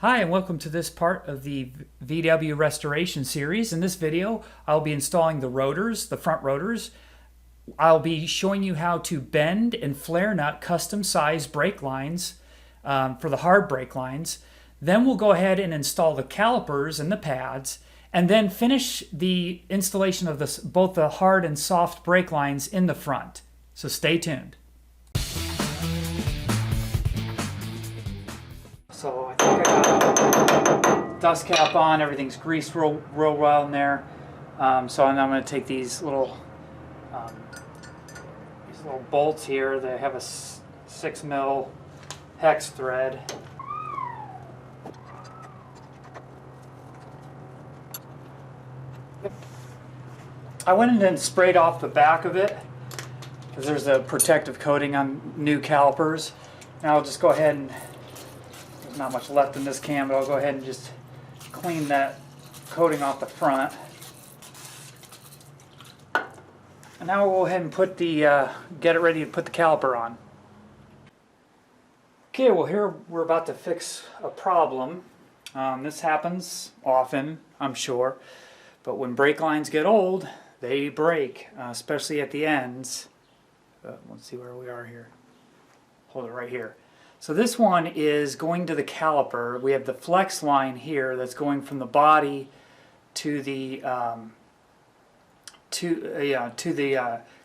Hi, and welcome to this part of the VW restoration series. In this video, I'll be installing the rotors, the front rotors. I'll be showing you how to bend and flare nut custom size brake lines for the hard brake lines. Then we'll go ahead and install the calipers and the pads, and then finish the installation of both the hard and soft brake lines in the front. So stay tuned. So I think I got dust cap on, everything's greased real well in there. So I'm going to take these little bolts here. They have a 6mm hex thread. I went in and sprayed off the back of it because there's a protective coating on new calipers. Now I'll just go ahead and, there's not much left in this can, but I'll go ahead and just clean that coating off the front. And now we'll go ahead and put the get it ready to put the caliper on. Okay, well here we're about to fix a problem. This happens often, I'm sure, but when brake lines get old, they break, especially at the ends. Let's see where we are here. Hold it right here. So this one is going to the caliper. We have the flex line here that's going from the body to the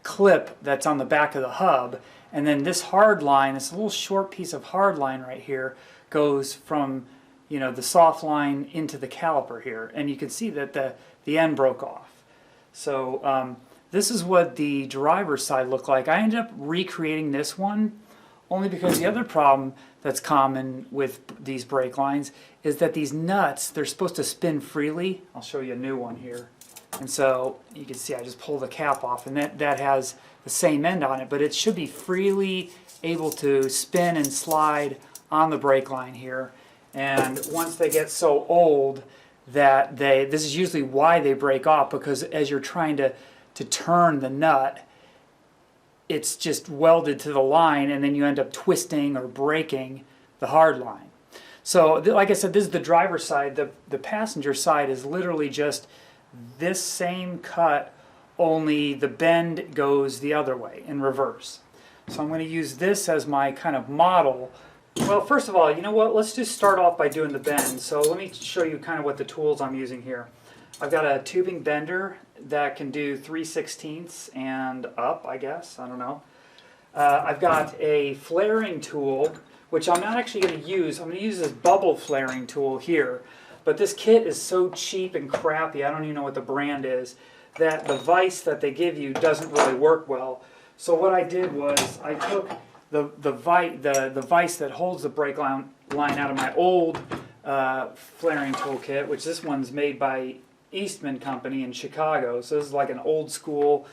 clip that's on the back of the hub, and then this hard line, this little short piece of hard line right here, goes from the soft line into the caliper here, and you can see that the end broke off. So this is what the driver's side looked like. I ended up recreating this one only because the other problem that's common with these brake lines is that these nuts, they're supposed to spin freely. I'll show you a new one here. And so you can see I just pull the cap off, and that has the same end on it, but it should be freely able to spin and slide on the brake line here. And once they get so old that this is usually why they break off, because as you're trying to turn the nut, it's just welded to the line, and then you end up twisting or breaking the hard line. So like I said, this is the driver's side. The passenger side is literally just this same cut, only the bend goes the other way, in reverse. So I'm going to use this as my kind of model. Well, first of all, you know what? Let's just start off by doing the bend. So let me show you kind of what the tools I'm using here. I've got a tubing bender that can do 3/16 and up, I guess. I don't know. I've got a flaring tool, which I'm not actually going to use. I'm going to use this bubble flaring tool here. But this kit is so cheap and crappy, I don't even know what the brand is, that the vise that they give you doesn't really work well. So what I did was I took the vise that holds the brake line out of my old flaring tool kit, which this one's made by Eastman Company in Chicago. So this is like an old school,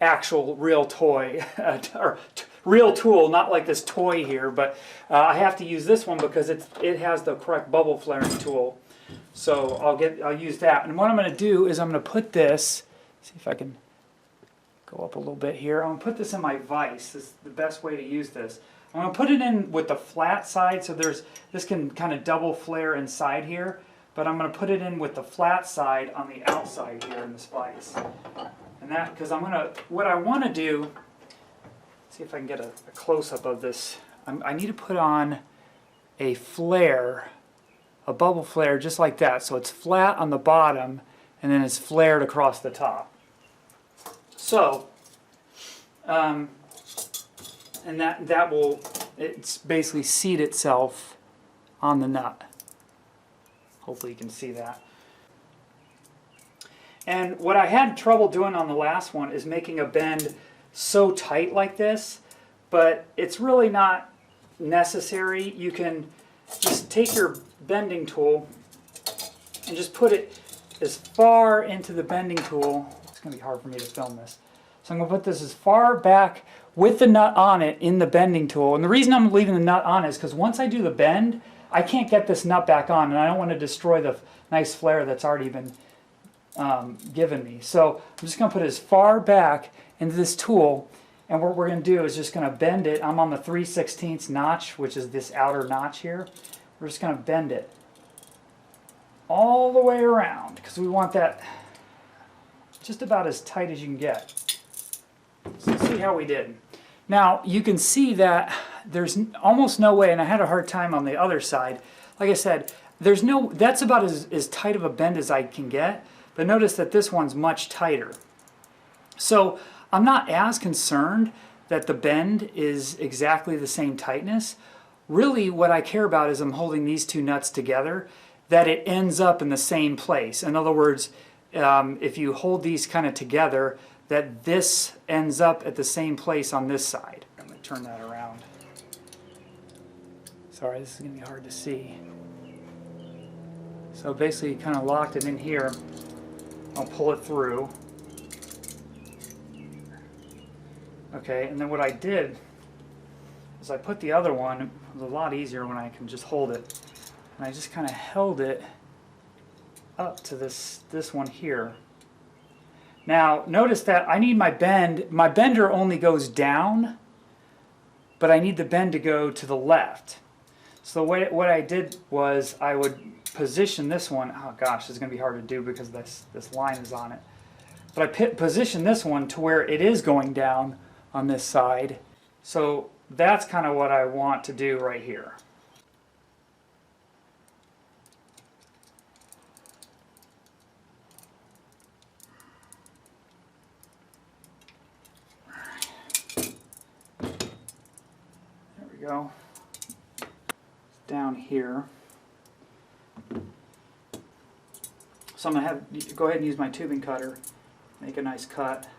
actual real toy, or real tool, not like this toy here. But I have to use this one because it has the correct bubble flaring tool. So I'll use that. And what I'm going to do is I'm going to put this. See if I can go up a little bit here. I'm going to put this in my vise. This is the best way to use this. I'm going to put it in with the flat side, so this can kind of double flare inside here. But I'm going to put it in with the flat side on the outside here in this vise. And that, because what I want to do, see if I can get a close-up of this. I need to put on a flare, a bubble flare just like that. So it's flat on the bottom, and then it's flared across the top. So, and that will, it's basically seat itself on the nut. Hopefully you can see that. And what I had trouble doing on the last one is making a bend so tight like this, but it's really not necessary. You can just take your bending tool and just put it as far into the bending tool. It's going to be hard for me to film this. So I'm going to put this as far back with the nut on it in the bending tool. And the reason I'm leaving the nut on is because once I do the bend, I can't get this nut back on, and I don't want to destroy the nice flare that's already been given me. So I'm just going to put it as far back into this tool, and what we're going to do is just going to bend it. I'm on the 3/16 notch, which is this outer notch here. We're just going to bend it all the way around because we want that just about as tight as you can get. So let's see how we did. Now you can see that there's almost no way, and I had a hard time on the other side. Like I said, that's about as tight of a bend as I can get, but notice that this one's much tighter. So I'm not as concerned that the bend is exactly the same tightness. Really what I care about is I'm holding these two nuts together, that it ends up in the same place. In other words, if you hold these kind of together, that this ends up at the same place on this side. I'm going to turn that around. Sorry, this is going to be hard to see. So basically you kind of locked it in here. I'll pull it through. Okay, and then what I did is I put the other one, it was a lot easier when I can just hold it, and I just kind of held it up to this one here. Now notice that I need my bender only goes down, but I need the bend to go to the left. So what I did was I would position this one, oh gosh, it's going to be hard to do because this line is on it, but I position this one to where it is going down on this side. So that's kind of what I want to do right here. There we go. It's down here. So I'm going to go ahead and use my tubing cutter, make a nice cut.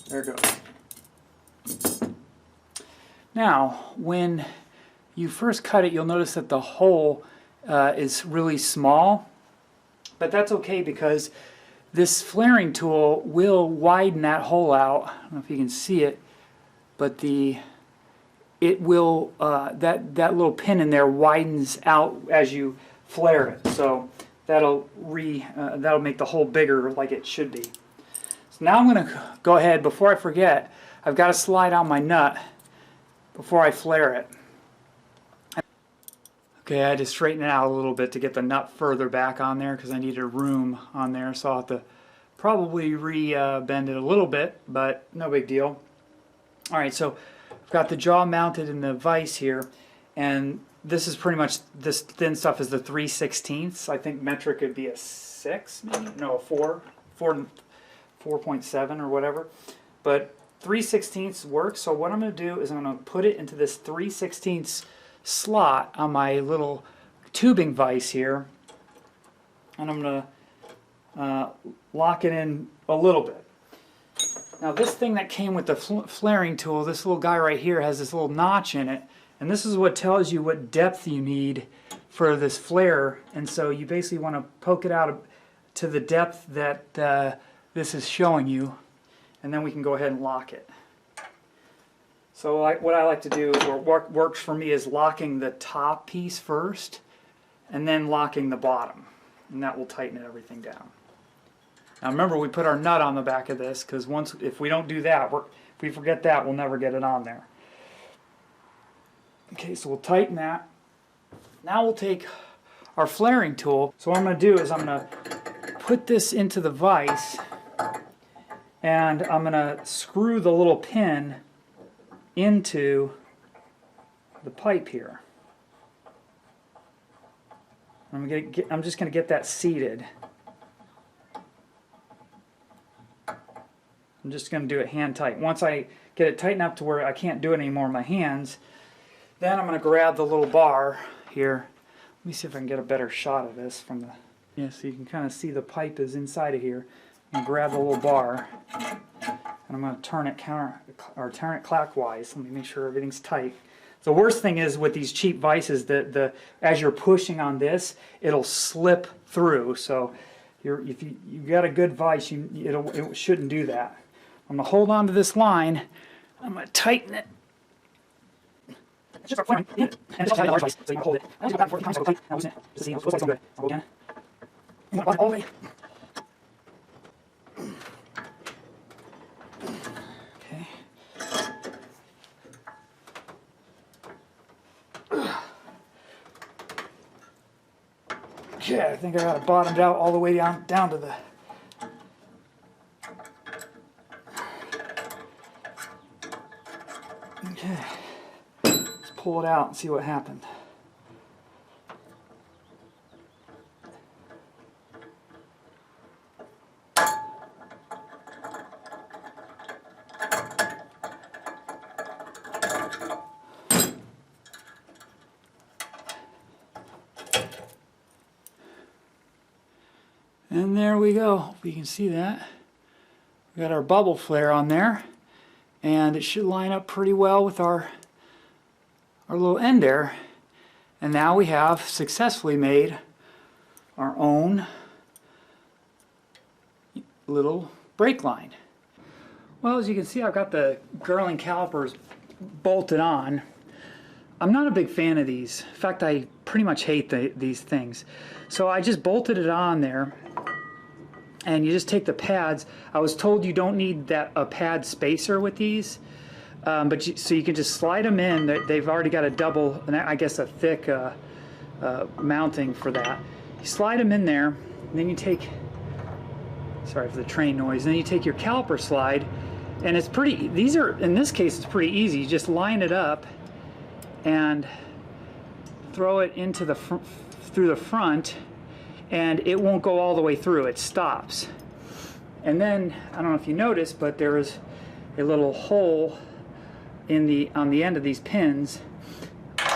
There it goes. Now, when you first cut it, you'll notice that the hole is really small, but that's okay because this flaring tool will widen that hole out. I don't know if you can see it, but it will that little pin in there widens out as you flare it, so that'll make the hole bigger like it should be. So now I'm going to go ahead, before I forget, I've got to slide on my nut before I flare it. Okay, I had to straighten it out a little bit to get the nut further back on there because I needed room on there, so I'll have to probably bend it a little bit, but no big deal. Alright, so I've got the jaw mounted in the vise here, and this is pretty much, this thin stuff is the 3/16. I think metric would be a 6, maybe? No, a 4.7 or whatever. But 3/16 works, so what I'm going to do is I'm going to put it into this 3/16 slot on my little tubing vise here, and I'm going to lock it in a little bit. Now this thing that came with the flaring tool, this little guy right here has this little notch in it, and this is what tells you what depth you need for this flare, and so you basically want to poke it out to the depth that this is showing you, and then we can go ahead and lock it. So what I like to do, or what works for me, is locking the top piece first and then locking the bottom, and that will tighten everything down. Now remember, we put our nut on the back of this because if we don't do that, if we forget that, we'll never get it on there. Okay, so we'll tighten that. Now we'll take our flaring tool. So what I'm going to do is I'm going to put this into the vise, and I'm going to screw the little pin into the pipe here. I'm just going to get that seated. I'm just going to do it hand tight. Once I get it tight enough to where I can't do it anymore with my hands, then I'm going to grab the little bar here. Let me see if I can get a better shot of this from the... Yeah, so you can kind of see the pipe is inside of here. I'm going to grab the little bar, and I'm going to turn it clockwise. Let me make sure everything's tight. The worst thing is with these cheap vices that as you're pushing on this, it'll slip through. So if you've got a good vise, it shouldn't do that. I'm going to hold on to this line. I'm going to tighten it. It's just and it's a large vise, so you can hold it. I have to go back and forth a few times so I go tight and I loosen it. Just to see, it looks like it's good. I'll go again. All the way. Okay. Okay, I think I got it bottomed out all the way down to the. Okay, let's pull it out and see what happened. And there we go. Hope you can see that. We got our bubble flare on there, and it should line up pretty well with our little end there. And now we have successfully made our own little brake line. Well, as you can see, I've got the Girling calipers bolted on. I'm not a big fan of these. In fact, I pretty much hate these things. So I just bolted it on there, and you just take the pads. I was told you don't need a pad spacer with these, so you can just slide them in. They've already got a double, and I guess a thick mounting for that. You slide them in there, and then you take, sorry for the train noise, and then you take your caliper slide, and it's pretty, these are, in this case, it's pretty easy. You just line it up and throw it into through the front, and it won't go all the way through. It stops. And then, I don't know if you noticed, but there is a little hole on the end of these pins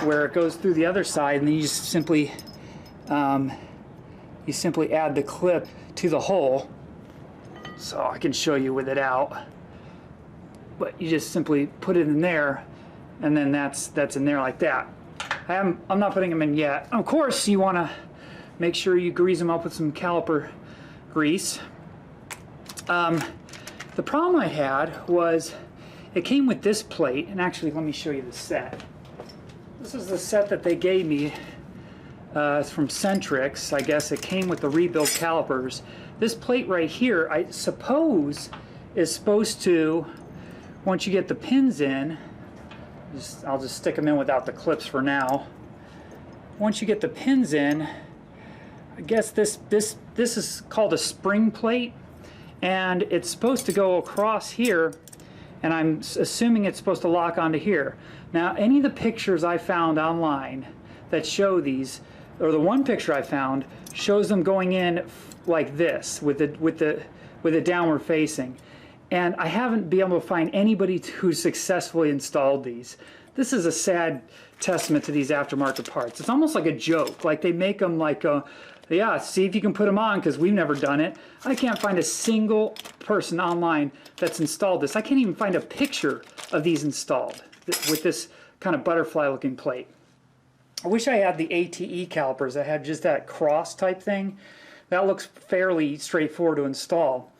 where it goes through the other side, and then you just simply add the clip to the hole. So I can show you with it out. But you just simply put it in there, and then that's in there like that. I'm not putting them in yet. Of course, you want to make sure you grease them up with some caliper grease. The problem I had was it came with this plate, and actually let me show you the set. This is the set that they gave me. It's from Centrix. I guess it came with the rebuilt calipers. This plate right here, I suppose, is supposed to, once you get the pins in, I'll just stick them in without the clips for now. Once you get the pins in, I guess this is called a spring plate, and it's supposed to go across here, and I'm assuming it's supposed to lock onto here. Now, any of the pictures I found online that show these, or the one picture I found shows them going in like this with the downward facing. And I haven't been able to find anybody who successfully installed these. This is a sad testament to these aftermarket parts. It's almost like a joke. Like they make them like, yeah, see if you can put them on, because we've never done it. I can't find a single person online that's installed this. I can't even find a picture of these installed with this kind of butterfly looking plate. I wish I had the ATE calipers that had just that cross type thing. That looks fairly straightforward to install.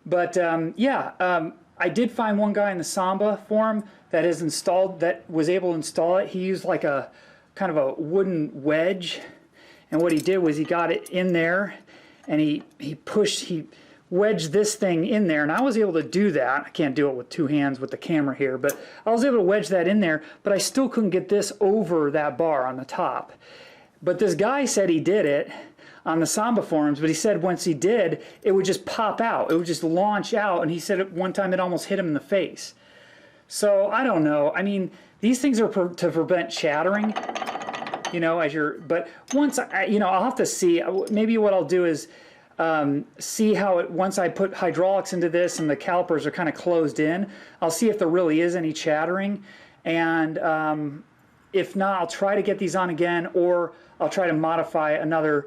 But I did find one guy in the Samba forum that was able to install it. He used like a kind of a wooden wedge, and what he did was he got it in there, and he wedged this thing in there, and I was able to do that. I can't do it with two hands with the camera here, but I was able to wedge that in there, but I still couldn't get this over that bar on the top. But this guy said he did it on the Samba forums, but he said once he did, it would just pop out. It would just launch out, and he said at one time it almost hit him in the face. So I don't know. I mean, these things are to prevent shattering, but once I'll have to see. Maybe what I'll do is see how once I put hydraulics into this and the calipers are kind of closed in, I'll see if there really is any chattering, and if not, I'll try to get these on again, or I'll try to modify another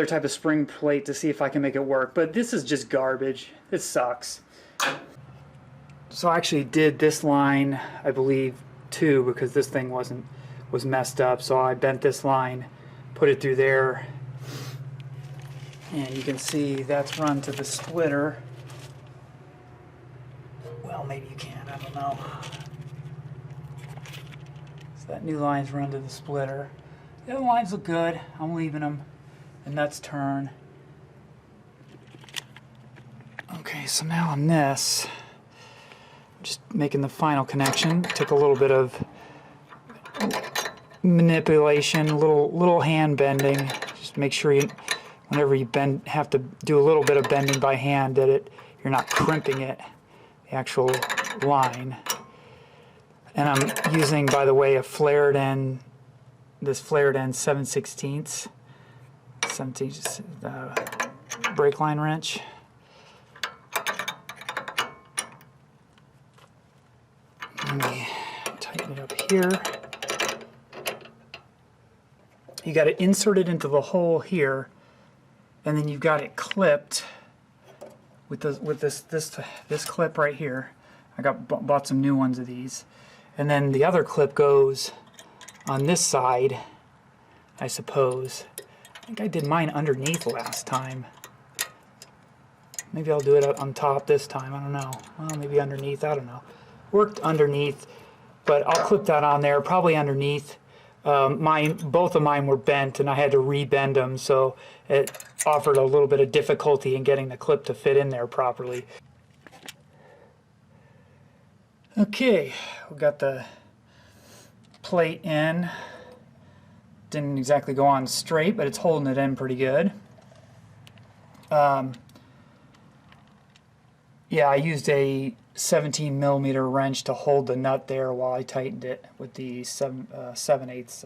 type of spring plate to see if I can make it work. But this is just garbage. It sucks. So I actually did this line, I believe, too, because this thing was messed up. So I bent this line, put it through there, and you can see that's run to the splitter. Well, maybe you can, I don't know. So that new line's run to the splitter. The other lines look good. I'm leaving them. The nuts turn. Okay, so now on this, just making the final connection. Took a little bit of manipulation, a little hand bending. Just make sure you, whenever you bend, have to do a little bit of bending by hand, that you're not crimping it, the actual line. And I'm using, by the way, a flared end, this flared end 7/16 brake line wrench. Let me tighten it up here. You got to insert it into the hole here, and then you've got it clipped with this clip right here. I bought some new ones of these, and then the other clip goes on this side, I suppose. I think I did mine underneath last time. Maybe I'll do it on top this time. I don't know. Well, maybe underneath. I don't know. Worked underneath, but I'll clip that on there, probably underneath. Both of mine were bent, and I had to re-bend them, so it offered a little bit of difficulty in getting the clip to fit in there properly. Okay, we got the plate in. Didn't exactly go on straight, but it's holding it in pretty good. Yeah, I used a 17mm wrench to hold the nut there while I tightened it with the 7/8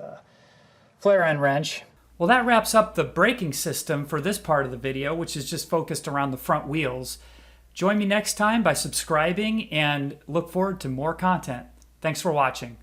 flare end wrench. Well, that wraps up the braking system for this part of the video, which is just focused around the front wheels. Join me next time by subscribing, and look forward to more content. Thanks for watching.